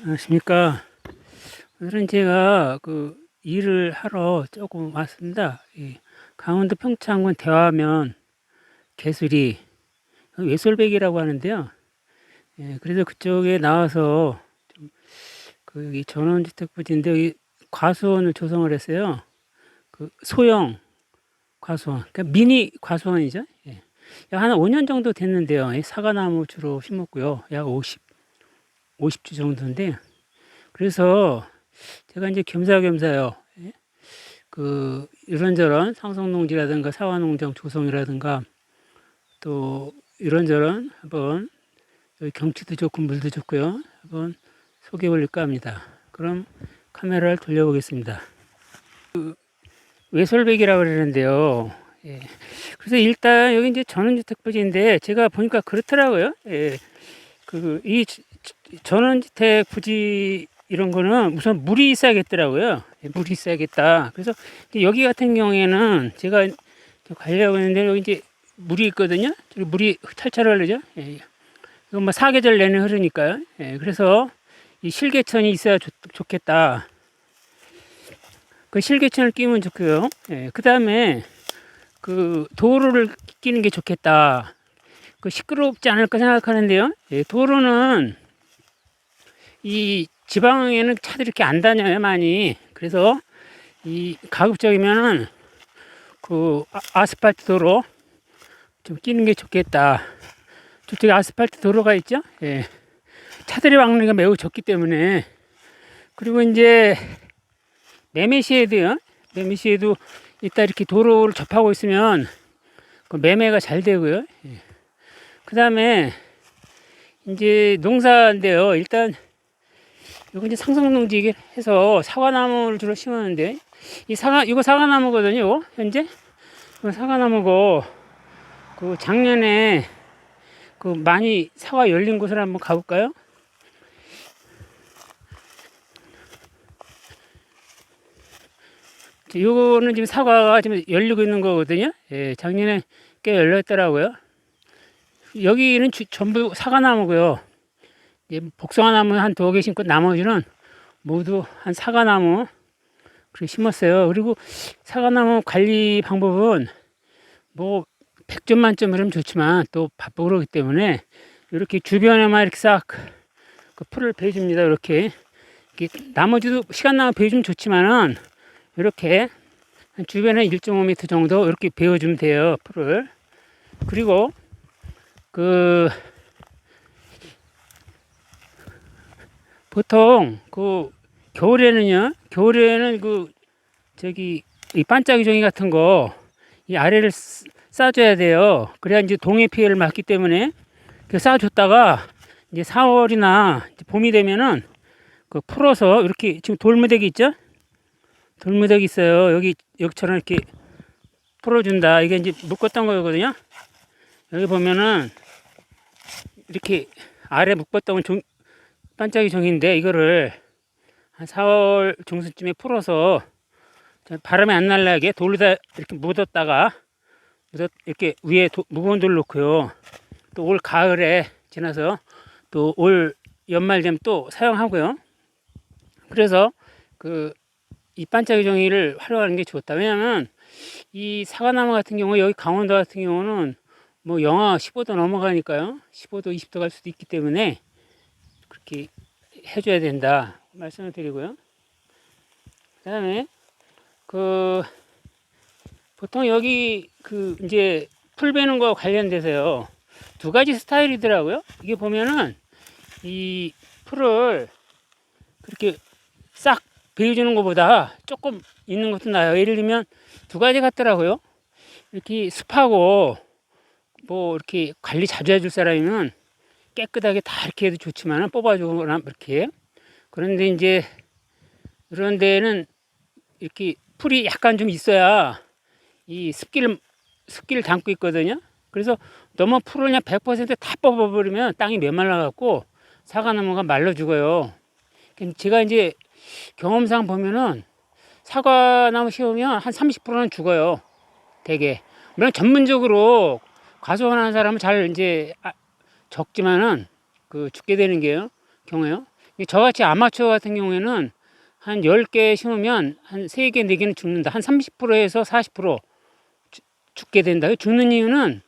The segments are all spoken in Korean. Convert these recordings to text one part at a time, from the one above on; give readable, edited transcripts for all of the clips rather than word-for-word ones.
안녕하십니까. 오늘은 제가 그 일을 하러 조금 왔습니다. 이 강원도 평창군 대화면 개수리 외솔백이라고 하는데요. 예, 그래서 그쪽에 나와서 그 여기 전원주택 부지인데 여기 과수원을 조성을 했어요. 그 소형 과수원, 그러니까 미니 과수원이죠. 예. 한 5년 정도 됐는데요. 이 사과나무 주로 심었고요. 약 50주 정도인데, 그래서 제가 이제 겸사겸사요. 예? 그 이런저런 상성농지라든가 사과농장 조성이라든가 또 이런저런 한번 여기 경치도 좋고 물도 좋고요. 한번 소개해 볼까 합니다. 그럼 카메라를 돌려보겠습니다. 외솔백이라고 그러는데요. 예. 그래서 일단 여기 이제 전원주택 부지인데 제가 보니까 그렇더라고요. 예. 이 전원주택 부지 이런 거는 우선 물이 있어야겠더라고요. 예, 물이 있어야겠다. 그래서 여기 같은 경우에는 제가 가려고 했는데 여기 이제 물이 있거든요. 저기 물이 찰찰 흐르죠. 예. 이건 뭐 사계절 내내 흐르니까요. 예. 그래서 이 실개천이 있어야 좋겠다. 그 실개천을 끼면 좋고요. 예. 그 다음에 그 도로를 끼는 게 좋겠다. 그 시끄럽지 않을까 생각하는데요. 예. 도로는 이 지방에는 차들이 이렇게 안 다녀요, 많이. 그래서 이 가급적이면은 그 아스팔트 도로 좀 끼는 게 좋겠다. 저쪽에 아스팔트 도로가 있죠? 예. 차들이 왕래가 매우 적기 때문에. 그리고 이제 매매시에도요. 매매시에도 이따 이렇게 도로를 접하고 있으면 그 매매가 잘 되고요. 예. 그 다음에 이제 농사인데요. 일단 이거 이제 상성농지 해서 사과나무를 주로 심었는데 이거 사과나무거든요. 현재 이거 사과나무고 그 작년에 그 많이 사과 열린 곳을 한번 가볼까요? 이거는 지금 사과가 지금 열리고 있는 거거든요. 예, 작년에 꽤 열렸더라고요. 여기는 전부 사과나무고요. 예, 복숭아나무 한 2개 심고 나머지는 모두 한 사과나무 그렇게 심었어요. 그리고 사과나무 관리 방법은 뭐 100점 만점이라면 좋지만 또 바쁘고 그러기 때문에 이렇게 주변에만 이렇게 싹 그 풀을 베줍니다. 이렇게 나머지도 시간 나면 베주면 좋지만은 이렇게 주변에 1.5m 정도 이렇게 베어주면 돼요. 풀을. 그리고 그 보통 그 겨울에는 그 저기 이 반짝이 종이 같은 거 이 아래를 싸줘야 돼요. 그래야 이제 동해 피해를 막기 때문에 그 싸줬다가 이제 4월이나 봄이 되면은 그 풀어서 이렇게 지금 돌무더기 있죠? 돌무더기 있어요. 여기처럼 이렇게 풀어준다. 이게 이제 묶었던 거거든요. 여기 보면은 이렇게 아래 묶었던 건 반짝이 종인데 이거를 한 4월 중순쯤에 풀어서 바람이 안 날라게 돌에다 이렇게 묻었다가 이렇게 위에 무거운 돌 놓고요. 또 올 가을에 지나서 또 올 연말 되면 또 사용하고요. 그래서 이 반짝이 종이를 활용하는 게 좋다. 왜냐면 이 사과나무 같은 경우 여기 강원도 같은 경우는 뭐 영하 15도 넘어가니까요. 15도, 20도 갈 수도 있기 때문에 그렇게 해줘야 된다 말씀을 드리고요. 그다음에 보통 여기 이제 풀 베는 거 관련돼서요 2가지 스타일이더라고요. 이게 보면은 이 풀을 그렇게 싹 베어주는 것보다 조금 있는 것도 나아요. 예를 들면 2가지 같더라고요. 이렇게 습하고 뭐 이렇게 관리 자주 해줄 사람이면 깨끗하게 다 이렇게 해도 좋지만은 뽑아주거나 이렇게. 그런데 이제 이런 데는 이렇게 풀이 약간 좀 있어야 이 습기를 담고 있거든요. 그래서 너무 풀을 그냥 100%다 뽑아버리면 땅이 메말라갖고 사과나무가 말라 죽어요. 제가 이제 경험상 보면은 사과나무 심으면 한 30%는 죽어요. 대개. 물론 전문적으로 과수원하는 사람은 잘 이제 적지만은 죽게 되는 게요. 경우에요. 저같이 아마추어 같은 경우에는 한 10개 심으면 한 3개, 4개는 죽는다. 한 30%에서 40% 죽게 된다. 죽는 이유는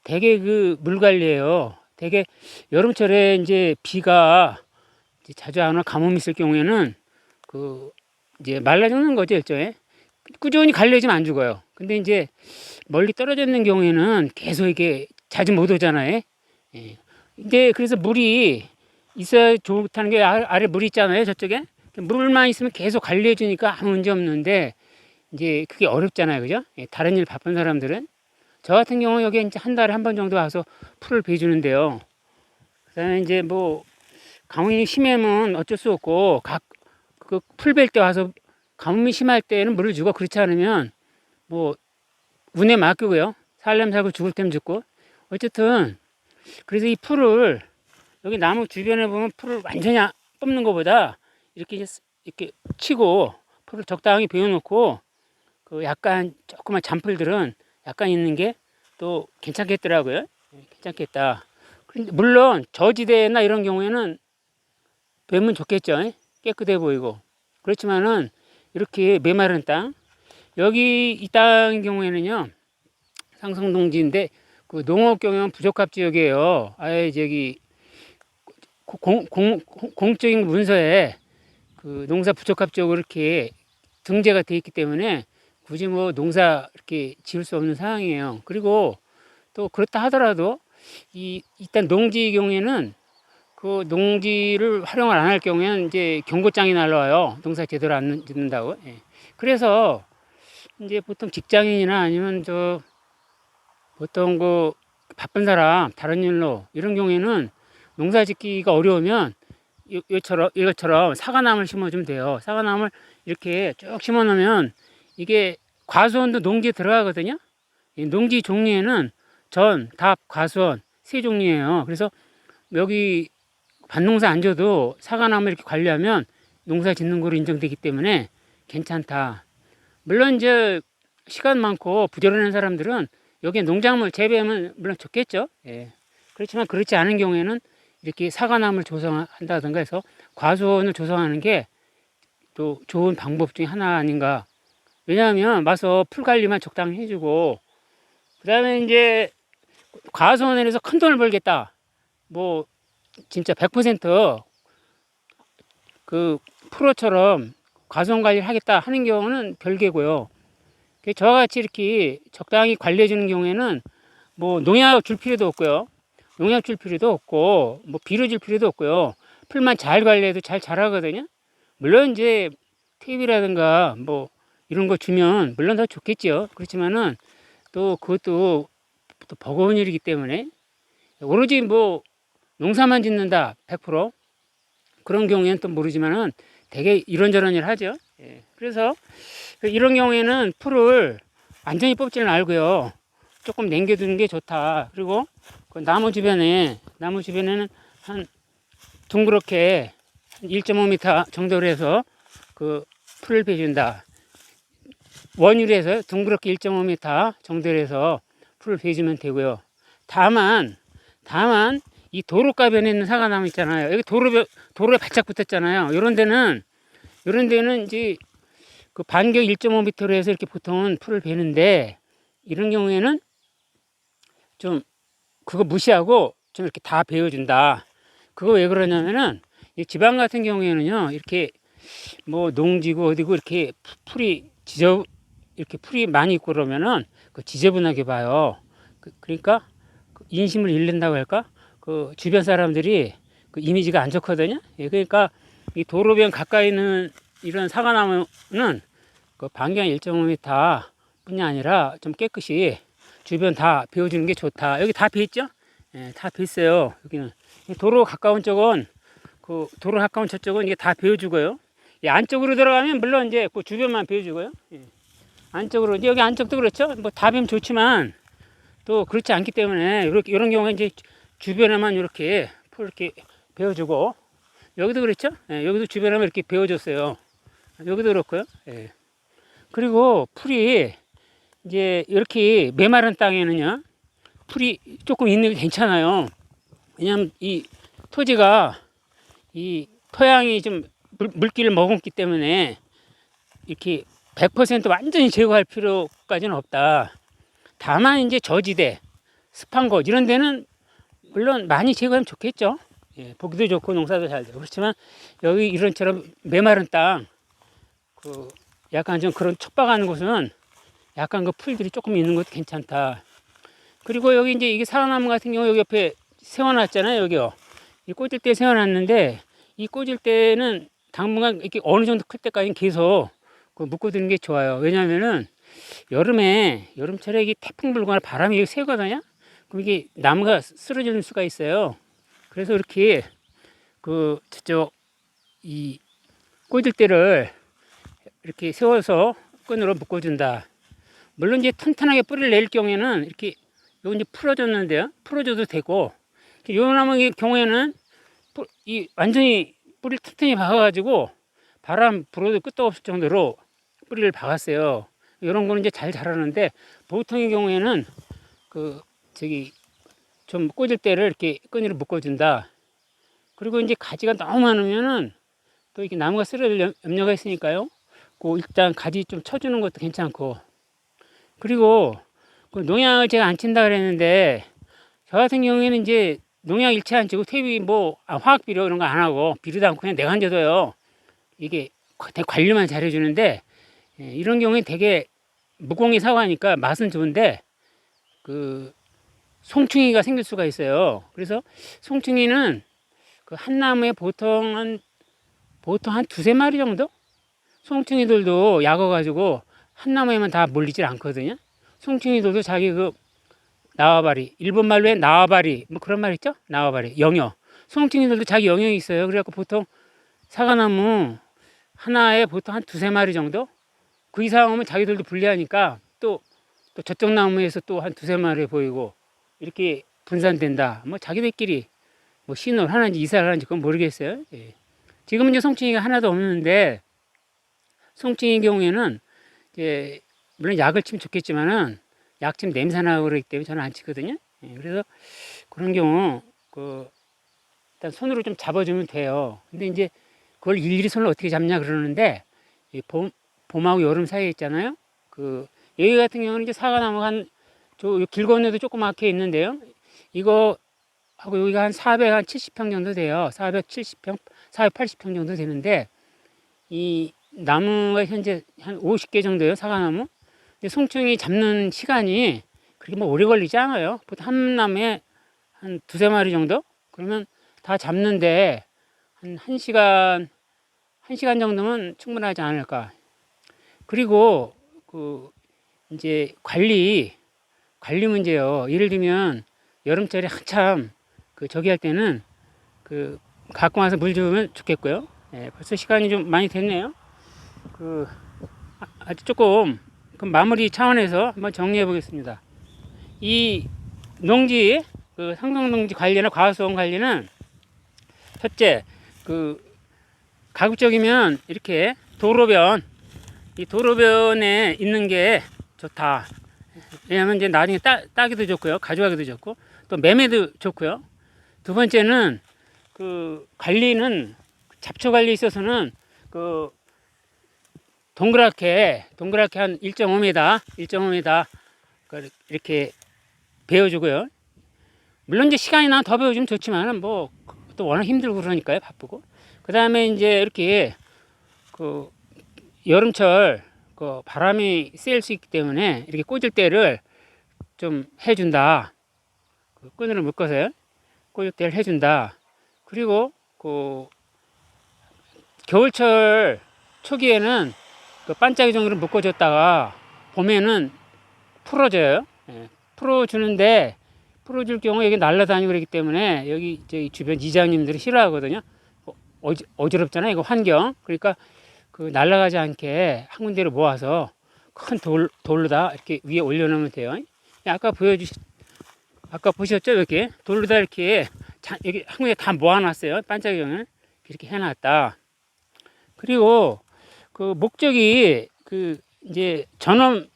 대개 그 물 관리예요. 대개 여름철에 이제 비가 이제 자주 안 와 가뭄이 있을 경우에는 그 이제 말라 죽는 거죠, 일종의. 꾸준히 관리해주면 안 죽어요. 근데 이제 멀리 떨어져 있는 경우에는 계속 이게 자주 못 오잖아요. 예. 근데 그래서 물이 있어야 좋다는 게 아래 물이 있잖아요, 저쪽에. 물만 있으면 계속 관리해 주니까 아무 문제 없는데 이제 그게 어렵잖아요, 그죠? 예, 다른 일 바쁜 사람들은. 저 같은 경우 여기 이제 한 달에 한 번 정도 와서 풀을 베주는데요. 그다음에 이제 뭐 가뭄이 심하면 어쩔 수 없고 그 풀 벨 때 와서 가뭄이 심할 때는 물을 주고, 그렇지 않으면 뭐 운에 맡기고요. 살려면 살고 죽을 때면 죽고. 어쨌든 그래서 이 풀을 여기 나무 주변에 보면 풀을 완전히 뽑는 것보다 이렇게 치고 풀을 적당히 베어놓고 그 약간 조그만 잔풀들은 약간 있는 게 또 괜찮겠더라고요. 괜찮겠다. 그런데 물론 저지대나 이런 경우에는 베면 좋겠죠. 깨끗해 보이고. 그렇지만은 이렇게 메마른 땅, 여기 이 땅 경우에는요, 상성동지인데 그 농업 경영 부적합 지역이에요. 아예 저기 공적인 문서에 그 농사 부적합 지역으로 이렇게 등재가 돼 있기 때문에 굳이 뭐 농사 이렇게 지을 수 없는 상황이에요. 그리고 또 그렇다 하더라도 일단 농지 경우에는 그 농지를 활용을 안 할 경우에는 이제 경고장이 날라와요. 농사 제대로 안 짓는다고. 예. 그래서 이제 보통 직장인이나 아니면 저 보통 그 바쁜 사람 다른 일로 이런 경우에는 농사 짓기가 어려우면 이것처럼 사과나무를 심어주면 돼요. 사과나무를 이렇게 쭉 심어 놓으면 이게 과수원도 농지에 들어가거든요. 이 농지 종류에는 전, 답, 과수원 세 종류예요. 그래서 여기 밭농사 안 줘도 사과나무 이렇게 관리하면 농사 짓는 거로 인정되기 때문에 괜찮다. 물론 이제 시간 많고 부지런한 사람들은 여기에 농작물 재배하면 물론 좋겠죠. 예. 그렇지만 그렇지 않은 경우에는 이렇게 사과나무를 조성한다든가 해서 과수원을 조성하는 게 또 좋은 방법 중에 하나 아닌가. 왜냐하면 와서 풀 관리만 적당히 해주고, 그 다음에 이제 과수원에 서 큰 돈을 벌겠다. 뭐 진짜 100%그 프로처럼 과수원 관리를 하겠다 하는 경우는 별개고요. 저와 같이 이렇게 적당히 관리해 주는 경우에는 뭐 농약 줄 필요도 없고요. 농약 줄 필요도 없고, 뭐 비료 줄 필요도 없고요. 풀만 잘 관리해도 잘 자라거든요. 물론 이제 탭이라든가 뭐 이런 거 주면 물론 더 좋겠죠. 그렇지만은 또 그것도 또 버거운 일이기 때문에 오로지 뭐 농사만 짓는다 100% 그런 경우에는 또 모르지만은 되게 이런저런 일 하죠. 예. 그래서 이런 경우에는 풀을 완전히 뽑지는 말고요. 조금 남겨두는 게 좋다. 그리고 그 나무 주변에는 한 둥그렇게 1.5m 정도로 해서 그 풀을 베준다. 원유로 해서 둥그렇게 1.5m 정도로 해서 풀을 베주면 되고요. 다만 이 도로가변에 있는 사과나무 있잖아요. 여기 도로에 바짝 붙었잖아요. 이런 데는 이제 그 반경 1.5m로 해서 이렇게 보통은 풀을 베는데, 이런 경우에는 좀 그거 무시하고 좀 이렇게 다 베어준다. 그거 왜 그러냐면은 이 지방 같은 경우에는요, 이렇게 뭐 농지고 어디고 이렇게 이렇게 풀이 많이 있고 그러면은 그 지저분하게 봐요. 그러니까 인심을 잃는다고 할까? 그 주변 사람들이 그 이미지가 안 좋거든요. 예, 그러니까 이 도로변 가까이 있는 이런 사과나무는 그 반경 1.5m 뿐이 아니라 좀 깨끗이 주변 다 베어주는 게 좋다. 여기 다 베었죠? 예, 다 베었어요. 여기는 도로 가까운 쪽은 도로 가까운 저쪽은 이게 다 베어주고요. 예, 안쪽으로 들어가면 물론 이제 그 주변만 베어주고요. 예. 안쪽으로 이제 여기 안쪽도 그렇죠. 뭐 다 베면 좋지만 또 그렇지 않기 때문에 이런 경우에 이제 주변에만 이렇게 풀 이렇게 베어주고, 여기도 그렇죠. 예, 여기도 주변에만 이렇게 베어줬어요. 여기도 그렇고요. 예. 그리고 풀이 이제 이렇게 메마른 땅에는요, 풀이 조금 있는 게 괜찮아요. 왜냐하면 이 토지가 이 토양이 좀 물기를 머금기 때문에 이렇게 100% 완전히 제거할 필요까지는 없다. 다만 이제 저지대, 습한 곳 이런 데는 물론 많이 제거하면 좋겠죠. 예, 보기도 좋고 농사도 잘 되고. 그렇지만 여기 이런처럼 메마른 땅, 그 약간 좀 그런 척박한 곳은 약간 그 풀들이 조금 있는 것도 괜찮다. 그리고 여기 이제 이게 사과나무 같은 경우 여기 옆에 세워놨잖아요. 여기요. 이 꽂을 때 세워놨는데 이 꽂을 때는 당분간 이렇게 어느 정도 클 때까지는 계속 그 묶어두는 게 좋아요. 왜냐면은 여름철에 이게 태풍 불거나 바람이 세거든요. 그럼 이게 나무가 쓰러질 수가 있어요. 그래서 이렇게 그 저쪽 이 꽂을 때를 이렇게 세워서 끈으로 묶어준다. 물론 이제 튼튼하게 뿌리를 낼 경우에는 이렇게 요 이제 풀어줬는데요. 풀어줘도 되고 요 나무의 경우에는 이 완전히 뿌리를 튼튼히 박아가지고 바람 불어도 끄떡 없을 정도로 뿌리를 박았어요. 이런 거는 이제 잘 자라는데 보통의 경우에는 그 저기 좀 꽂을 때를 이렇게 끈으로 묶어준다. 그리고 이제 가지가 너무 많으면은 또 이렇게 나무가 쓰러질 염려가 있으니까요. 그 일단 가지 좀 쳐주는 것도 괜찮고. 그리고 그 농약을 제가 안 친다 그랬는데 저 같은 경우에는 이제 농약 일체 안 치고 퇴비 뭐 화학 비료 이런 거 안 하고 비료도 않고 그냥 내간져둬요. 이게 되게 관리만 잘해주는데 이런 경우에 되게 무공이 사과니까 맛은 좋은데 그 송충이가 생길 수가 있어요. 그래서 송충이는 그 한 나무에 보통 한 두세 마리 정도? 송충이들도 약어가지고 한 나무에만 다 몰리질 않거든요. 송충이들도 자기 그 나와바리, 일본 말로에 나와바리, 뭐 그런 말 있죠? 나와바리, 영역. 송충이들도 자기 영역이 있어요. 그래갖고 보통 사과나무 하나에 보통 한 두세 마리 정도? 그 이상 오면 자기들도 불리하니까 또 저쪽 나무에서 또 한 두세 마리 보이고 이렇게 분산된다. 뭐 자기들끼리 뭐 신호를 하는지 이사를 하는지 그건 모르겠어요. 예. 지금은 이제 송충이가 하나도 없는데 송충이 경우에는 이제 물론 약을 치면 좋겠지만은 약 치면 냄새 나고 그러기 때문에 저는 안 치거든요. 예. 그래서 그런 경우 그 일단 손으로 좀 잡아주면 돼요. 근데 이제 그걸 일일이 손을 어떻게 잡냐 그러는데 이 봄하고 여름 사이에 있잖아요. 그 여기 같은 경우는 이제 사과나무가 길 건너도 조그맣게 있는데요. 이거 하고 여기가 한 470평 정도 돼요. 470평, 480평 정도 되는데 이 나무가 현재 한 50개 정도예요. 사과나무. 근데 송충이 잡는 시간이 그렇게 뭐 오래 걸리지 않아요. 보통 한 나무에 한 두세 마리 정도? 그러면 다 잡는데 한 1시간 정도면 충분하지 않을까. 그리고 그 이제 관리 문제요. 예를 들면 여름철에 한참 그 저기 할 때는 그 갖고 와서 물 주면 좋겠고요. 예, 벌써 시간이 좀 많이 됐네요. 그 아주 조금 그 마무리 차원에서 한번 정리해 보겠습니다. 이 농지 그 상성농지 관리나 과수원 관리는 첫째 그 가급적이면 이렇게 이 도로변에 있는 게 좋다. 왜냐하면 이제 나중에 따기도 좋고요, 가져가기도 좋고 또 매매도 좋고요. 두 번째는 그 관리는 잡초 관리에 있어서는 그 동그랗게 한 1.5m 이렇게 베어주고요. 물론 이제 시간이 나면 더 베어주면 좋지만 뭐 또 워낙 힘들고 그러니까요, 바쁘고. 그 다음에 이제 이렇게 그 여름철 그 바람이 쐴 수 있기 때문에 이렇게 꽂을 때를 좀 해준다. 그 끈으로 묶어서요. 꽂을 때를 해준다. 그리고 그 겨울철 초기에는 그 반짝이 정도로 묶어줬다가 봄에는 풀어줘요. 예, 풀어줄 경우 여기 날아다니고 그러기 때문에 여기 저희 주변 이장님들이 싫어하거든요. 어지럽잖아요. 이거 환경. 그러니까 그 날아가지 않게 한 군데로 모아서 큰 돌로다 이렇게 위에 올려놓으면 돼요. 아까 보셨죠? 이렇게 돌로다 이렇게 여기 한 군데 다 모아놨어요. 반짝이경을 이렇게 해놨다. 그리고 그 목적이 그 이제 전원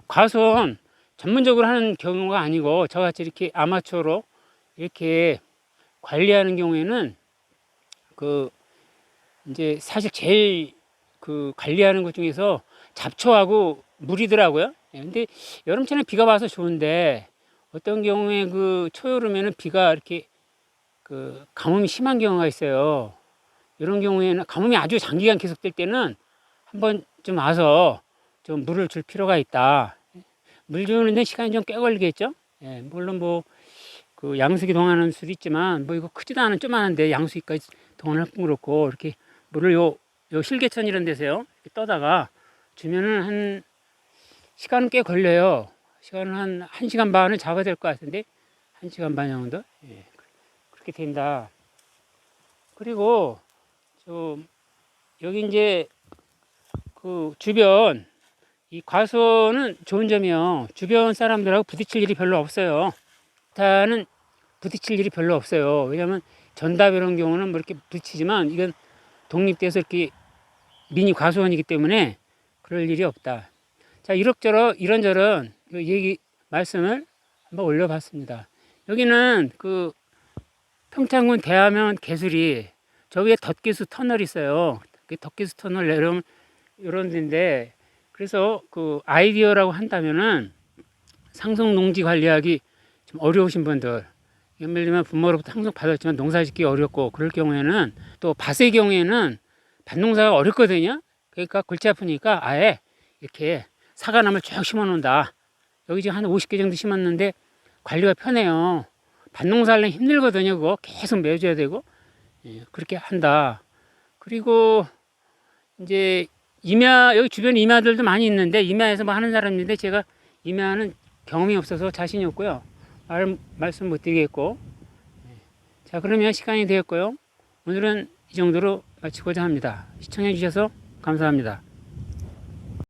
과수원 전문적으로 하는 경우가 아니고 저같이 이렇게 아마추어로 이렇게 관리하는 경우에는 그 이제 사실 제일 그 관리하는 것 중에서 잡초하고 물이더라고요. 예, 근데 여름철에 비가 와서 좋은데 어떤 경우에 그 초여름에는 비가 이렇게 그 가뭄이 심한 경우가 있어요. 이런 경우에는 가뭄이 아주 장기간 계속될 때는 한번 좀 와서 좀 물을 줄 필요가 있다. 물 주는데 시간이 좀 꽤 걸리겠죠. 예, 물론 뭐 그 양수기 동하는 수도 있지만 뭐 이거 크지도 않은 조그만한데 양수기까지 동원할 뿐 그렇고 이렇게 물을 요 실개천 이런 데서요 이렇게 떠다가 주면은 한 시간은 꽤 걸려요. 시간은 한 1시간 반을 잡아야 될 것 같은데 1시간 반 정도. 예, 그렇게 된다. 그리고 좀 여기 이제 그 주변 이 과수원은 좋은 점이요. 주변 사람들하고 부딪힐 일이 별로 없어요. 타는 부딪힐 일이 별로 없어요. 왜냐하면 전답 이런 경우는 뭐 이렇게 부딪히지만 이건 독립돼서 이렇게 미니 과수원이기 때문에 그럴 일이 없다. 자, 이런저런 얘기 말씀을 한번 올려봤습니다. 여기는 그 평창군 대하면 개수리 저 위에 덧개수 터널이 있어요. 그 덧개수 터널 내려오면 이런 데인데 그래서 그 아이디어라고 한다면은 상속 농지 관리하기 좀 어려우신 분들 예를 들면 부모로부터 상속 받았지만 농사짓기 어렵고 그럴 경우에는 또 밭의 경우에는 밭농사가 어렵거든요. 그러니까 골치 아프니까 아예 이렇게 사과나무를 쭉 심어 놓는다. 여기 지금 한 50개 정도 심었는데 관리가 편해요. 밭농사 하려면 힘들거든요. 그거 계속 매줘야 되고. 예, 그렇게 한다. 그리고 이제 임야 여기 주변에 임야들도 많이 있는데 임야에서 뭐 하는 사람인데 제가 임야는 경험이 없어서 자신이 없고요. 말씀 못 드리겠고. 자, 그러면 시간이 되었고요. 오늘은 이 정도로 마치고자 합니다. 시청해 주셔서 감사합니다.